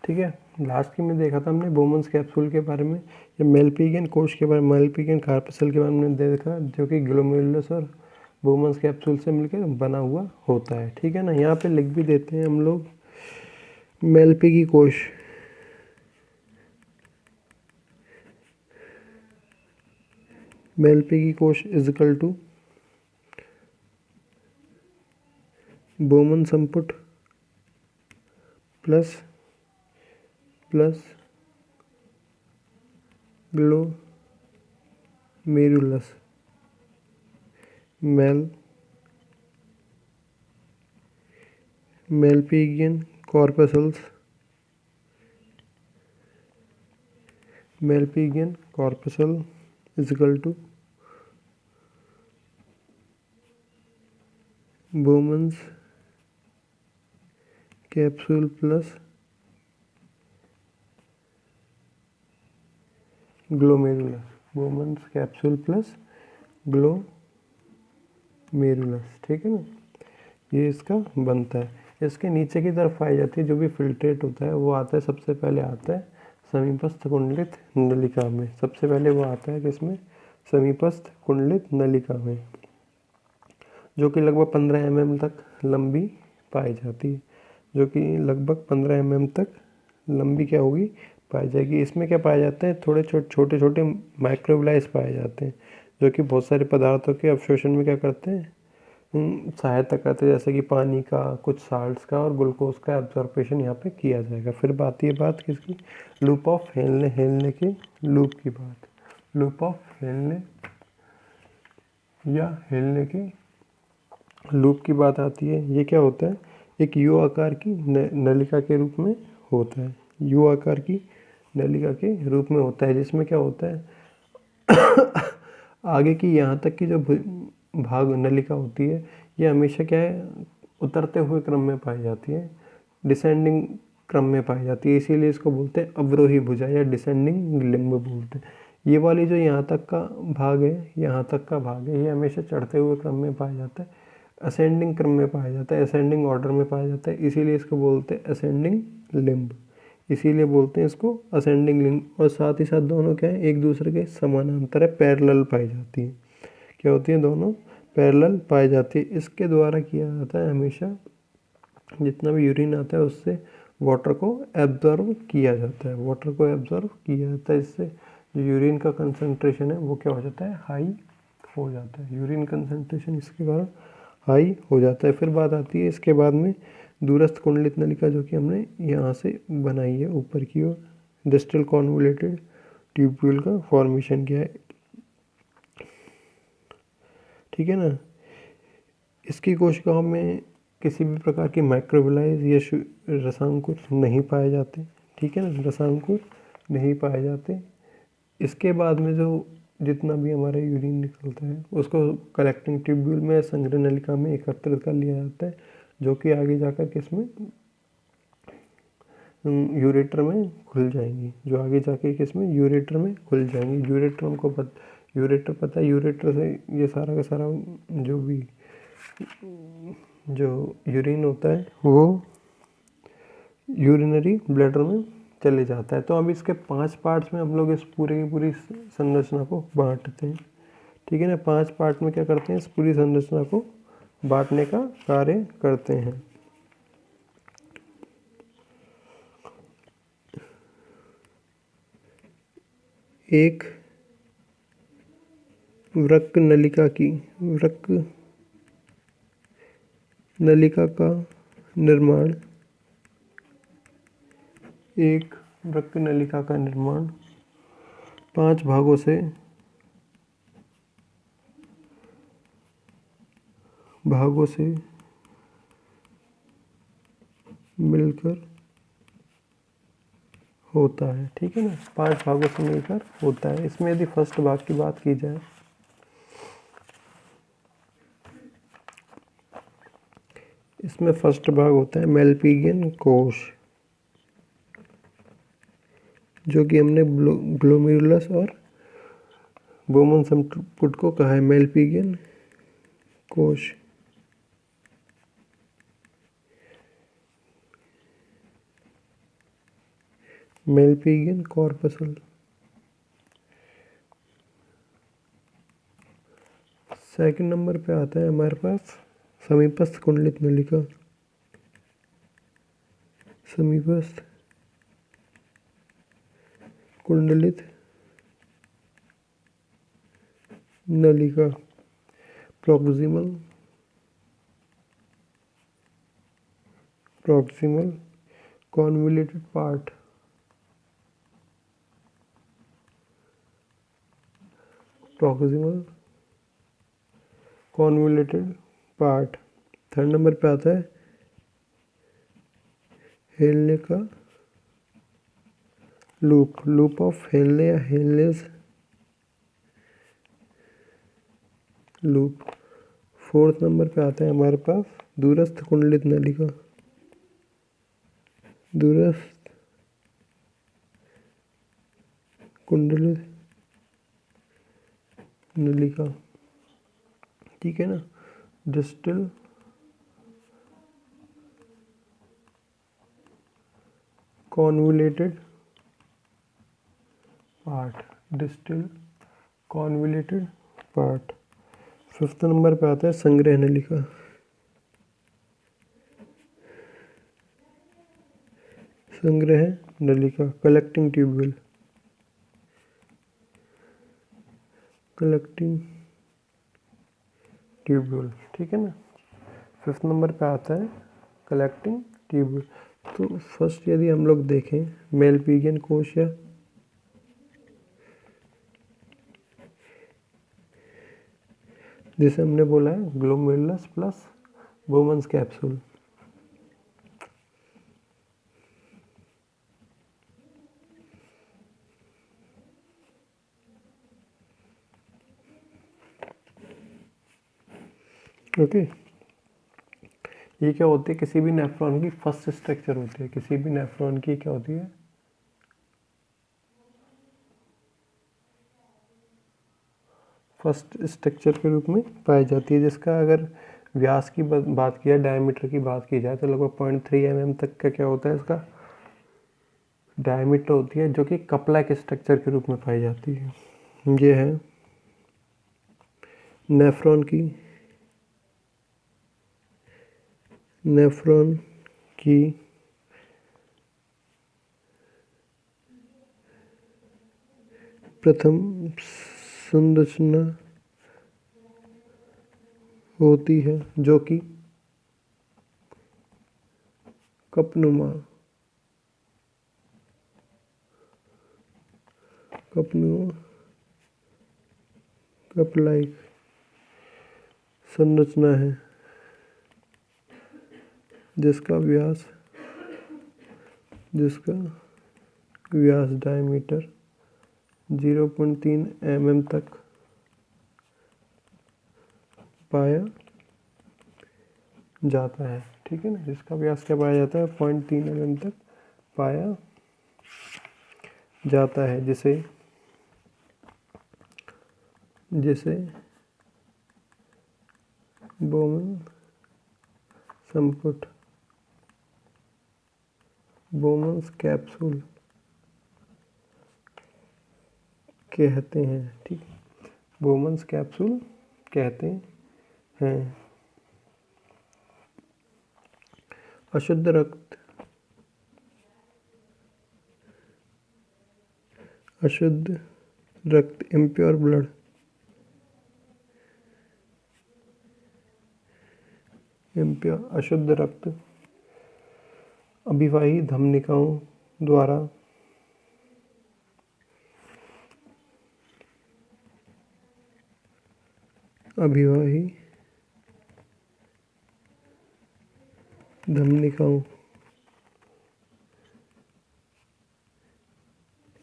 ठीक है। लास्ट की में देखा था हमने बोमन्स कैप्सूल के बारे में, या मेलपिगियन कोश के बारे में, मेलपिगियन कार्पेसल के बारे में देखा, जो कि ग्लोमेरुलस और बोमन्स कैप्सूल से मिलकर बना हुआ होता है। ठीक है ना। यहाँ पे लिख भी देते हैं हम लोग मेलपिगी कोश, मेलपिगी कोश इजिकल टू बोमन संपुट plus glomerulus Malpighian corpuscles, Malpighian corpuscle is equal to Bowman's capsule plus glomerulus, Bowman's capsule plus glomerulus. ठीक है ना। ये इसका बनता है। इसके नीचे की तरफ पाई जाती है जो भी फिल्ट्रेट होता है वो आता है, सबसे पहले आता है समीपस्थ कुंडलित नलिका में। सबसे पहले वो आता है किसमें? समीपस्थ कुंडलित नलिका में, जो कि लगभग 15 mm तक लंबी पाई जाती है, जो कि लगभग 15 mm तक लंबी क्या होगी? पाई जाएगी। इसमें क्या पाया जाता है? थोड़े छोटे छोटे माइक्रोविलाइस पाए जाते हैं, जो कि बहुत सारे पदार्थों के अवशोषण में क्या करते हैं? सहायता करते हैं, जैसे कि पानी का, कुछ साल्ट्स का और ग्लूकोज का एब्जॉर्प्शन यहाँ पे किया जाएगा। फिर बात किसकी? लूप ऑफ हेलने की लूप की बात, लूप ऑफ हेलने या हेलने की लूप की बात आती है। ये क्या होता है? एक यू आकार की नलिका के रूप में होता है, यू आकार की नलिका के रूप में होता है, जिसमें क्या होता है आगे की यहाँ तक की जो भाग नलिका होती है, ये हमेशा क्या है? उतरते हुए क्रम में पाई जाती है, डिसेंडिंग क्रम में पाई जाती है। इसीलिए इसको बोलते हैं अवरोही भुजा या डिसेंडिंग लिम्ब बोलते हैं। ये वाली जो यहाँ तक का भाग है, यहाँ तक का भाग है, ये हमेशा चढ़ते हुए क्रम में पाया जाता है, असेंडिंग क्रम में पाया जाता है, असेंडिंग ऑर्डर में पाया जाता है। इसीलिए इसको बोलते हैं असेंडिंग लिम्ब, इसीलिए बोलते हैं इसको असेंडिंग लिम्ब। और साथ ही साथ दोनों क्या है? एक दूसरे के समानांतर है, पैरेलल पाई जाती है। क्या होती है? दोनों पैरेलल पाई जाती है। इसके द्वारा किया जाता है हमेशा, जितना भी यूरिन आता है उससे वाटर को एब्जॉर्व किया जाता है, वाटर को एब्जॉर्व किया जाता है। इससे जो यूरिन का कंसंट्रेशन है वो क्या हो जाता है? हाई हो जाता है। यूरिन कंसंट्रेशन इसके कारण हाई हो जाता है। फिर बात आती है इसके बाद में दूरस्थ कुंडलित नलिका, जो कि हमने यहाँ से बनाई है ऊपर की ओर, डिस्टल कॉन्वोल्यूटेड ट्यूब्यूल का फॉर्मेशन किया है। ठीक है ना। इसकी कोशिकाओं में किसी भी प्रकार की माइक्रोविलाइज या रसांकुर नहीं पाए जाते। ठीक है ना, रसांकुर नहीं पाए जाते। इसके बाद में जो जितना भी हमारा यूरिन निकलता है उसको कलेक्टिंग ट्यूब्यूल में, संग्रह नलिका में एकत्रित कर लिया जाता है, जो कि आगे जाकर किसमें? यूरेटर में खुल जाएंगी, जो आगे जाके किसमें? यूरेटर में खुल जाएंगी। यूरेटर हमको यूरेटर पता है, यूरेटर से ये सारा का सारा जो यूरिन होता है वो यूरिनरी ब्लैडर में चले जाता है। तो अब इसके 5 पार्ट्स में हम लोग इस पूरे की पूरी संरचना को बांटते हैं। ठीक है ना। 5 पार्ट में क्या करते हैं? इस पूरी संरचना को बांटने का कार्य करते हैं। एक वृक्क नलिका का निर्माण, एक वृक्क नलिका का निर्माण 5 भागों से मिलकर होता है। ठीक है ना। 5 भागों से मिलकर होता है। इसमें यदि फर्स्ट भाग की बात की जाए, इसमें फर्स्ट भाग होता है मेलपिगियन कोश, जो कि हमने ग्लोमेरुलस और बोमन संपुट को कहा है मेलपिगियन कोश। Malpighian corpuscle. सेकंड नंबर पे आता है हमारे पास समीपस्थ कुंडलित नलिका। समीपस्थ कुंडलित नलिका। Proximal convoluted part. Proximal convoluted part. Third number पे आता है हेलने का लूप ऑफ हेलने या हेलनेस लूप। फोर्थ नंबर पे आता है हमारे पास दूरस्थ कुंडलित नलिका। दूरस्थ कुंडलित नलिका, ठीक है ना। Distal convoluted part. Distal convoluted part. Fifth number पे आता है संग्रह नलिका। संग्रह नलिका कलेक्टिंग ट्यूब्यूल। कलेक्टिंग ट्यूब्यूल, ठीक है ना। फिफ्थ नंबर पे आता है कलेक्टिंग ट्यूब्यूल। तो फर्स्ट यदि हम लोग देखें मेलपिगियन कोश या जैसे हमने बोला है glomerulus plus Bowman's capsule. Okay, ये क्या होती है, किसी भी नेफ्रॉन की फर्स्ट स्ट्रक्चर होती है। किसी भी नेफ्रॉन की क्या होती है, फर्स्ट स्ट्रक्चर के रूप में पाई जाती है, जिसका अगर व्यास की बात की जाए, डायमीटर की बात की जाए तो लगभग 0.3 mm तक का क्या होता है, इसका डायमीटर होती है, जो कि कपला के स्ट्रक्चर के रूप में पाई जाती है। ये है नेफ्रॉन की प्रथम संरचना होती है, जो कि कपनुमा कप लाइक संरचना है, जिसका व्यास डायमीटर 0.3 mm तक पाया जाता है, ठीक है ना। जिसका व्यास क्या पाया जाता है, 0.3 mm तक पाया जाता है, जिसे बोमन संपुट बोमन्स कैप्सूल कहते हैं, ठीक है। बोमन्स कैप्सूल कहते हैं। अशुद्ध रक्त इम्प्योर ब्लड अशुद्ध रक्त अभिवाही धमनिकाओं द्वारा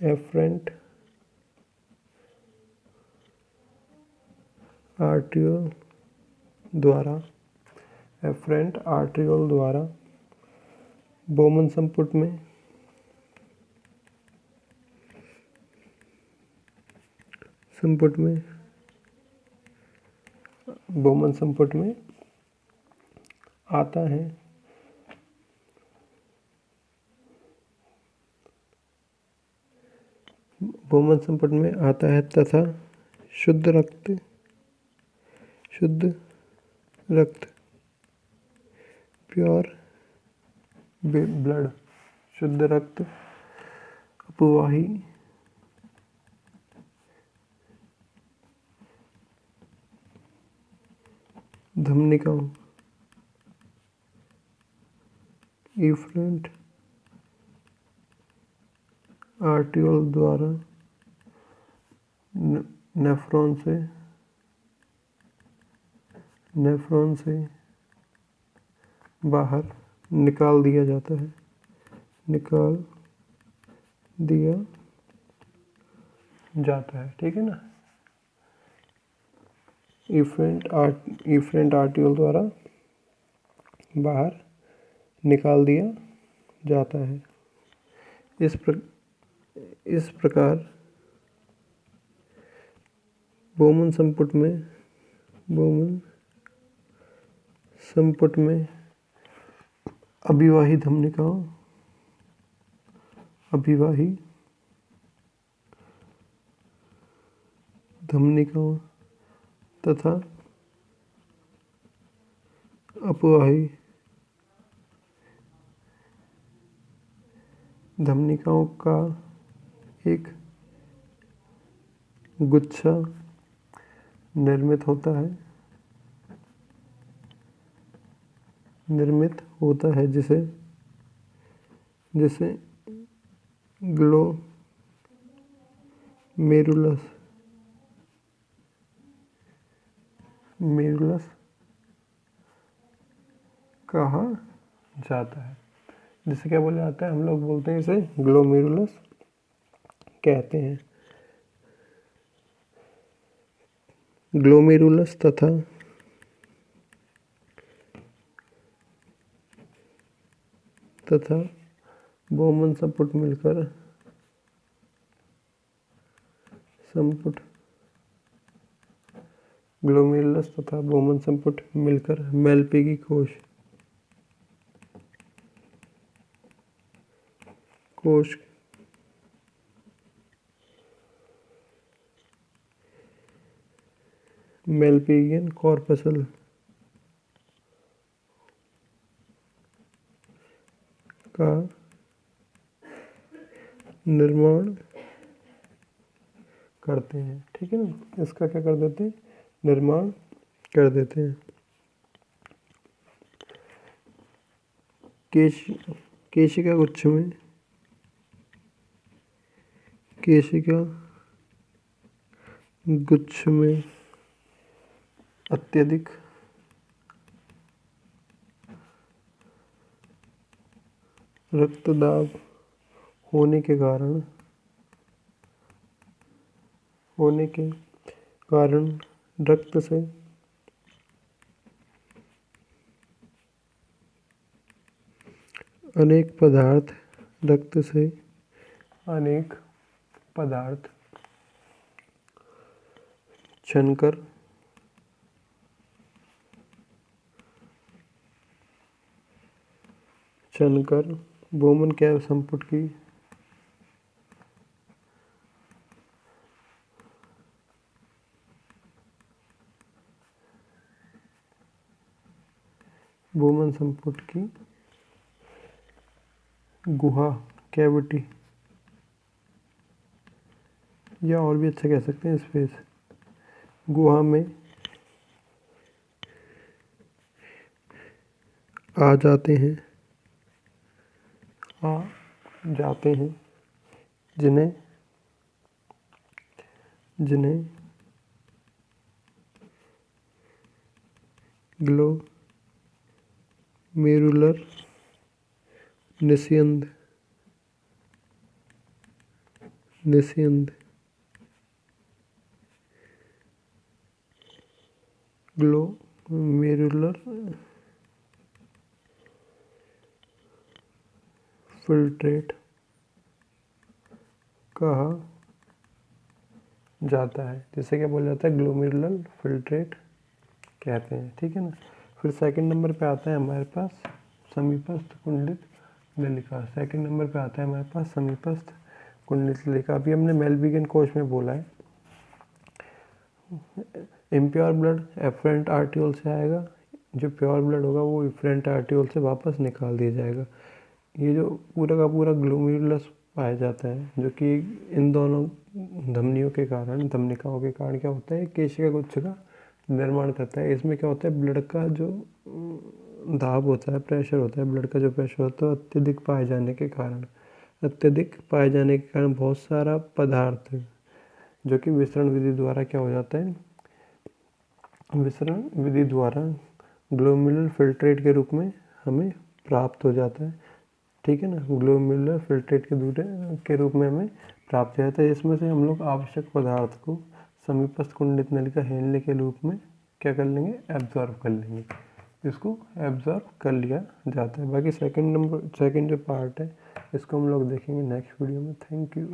एफरेंट आर्ट्रियोल द्वारा बोमन संपुट में आता है। बोमन संपुट में आता है तथा शुद्ध रक्त प्योर ब्लड, शुद्ध रक्त अपवाही धमनिकाओं इफ्रेंट आर्टियोल द्वारा नेफ्रॉन से बाहर निकाल दिया जाता है, ठीक है ना। इफ्रेंट आर्टियोल द्वारा बाहर निकाल दिया जाता है। इस प्रकार बोमन संपुट में अभिवाही धमनिकाओं तथा अपवाही धमनिकाओं का एक गुच्छा निर्मित होता है जिसे ग्लोमेरुलस कहा जाता है। जिसे क्या बोला जाता है, हम लोग बोलते हैं इसे ग्लोमेरुलस कहते हैं। ग्लोमेरुलस तथा बोमन संपुट ग्लोमेरुलस तथा बोमन संपुट मिलकर मेलपीगी कोश मेलपीगियन कॉर्पसल का निर्माण करते हैं, ठीक है ना। इसका क्या कर देते हैं, निर्माण कर देते हैं। केशिका गुच्छ में अत्यधिक रक्तदाब होने के कारण रक्त से अनेक पदार्थ छनकर बोमन कैव संपुट की गुहा कैविटी, या और भी अच्छा कह सकते हैं स्पेस, गुहा में आ जाते हैं जिन्हें ग्लोमेरुलर निस्यंद ग्लोमेरुलर फिल्ट्रेट कहा जाता है। जिसे क्या बोला जाता है, ग्लोमेरुलर फिल्ट्रेट कहते हैं, ठीक है ना। फिर सेकंड नंबर पे आता है हमारे पास समीपस्थ कुंडलित नलिका। सेकंड नंबर पे आता है हमारे पास समीपस्थ कुंडलित नलिका अभी हमने मेलविगन कोश में बोला है। इम्प्योर ब्लड एफरेंट आर्टियोल से आएगा, जो प्योर ब्लड होगा वो इफरेंट आर्टियोल से वापस निकाल दिया जाएगा। ये जो पूरा का पूरा ग्लोमेरुलस पाया जाता है, जो कि इन दोनों धमनियों के कारण, धमनिकाओं के कारण क्या होता है, केशिका गुच्छ का निर्माण करता है। इसमें क्या होता है, ब्लड का जो दाब होता है, प्रेशर होता है, ब्लड का जो प्रेशर होता है अत्यधिक पाए जाने के कारण बहुत सारा पदार्थ जो कि विसरण विधि द्वारा क्या हो जाता है, विसरण विधि द्वारा ग्लोमेरुलर फिल्ट्रेट के रूप में हमें प्राप्त हो जाता है। ठीक है ना, ग्लोमेरुलर फिल्ट्रेट के रूप में हमें प्राप्त हो जाता है। इसमें से हम लोग आवश्यक पदार्थ को समीपस्थ कुंडलित नलिका हेलने के रूप में क्या कर लेंगे, एब्जॉर्ब कर लेंगे। इसको एब्जॉर्ब कर लिया जाता है। बाकी सेकंड जो पार्ट है इसको हम लोग देखेंगे नेक्स्ट वीडियो में। Thank you.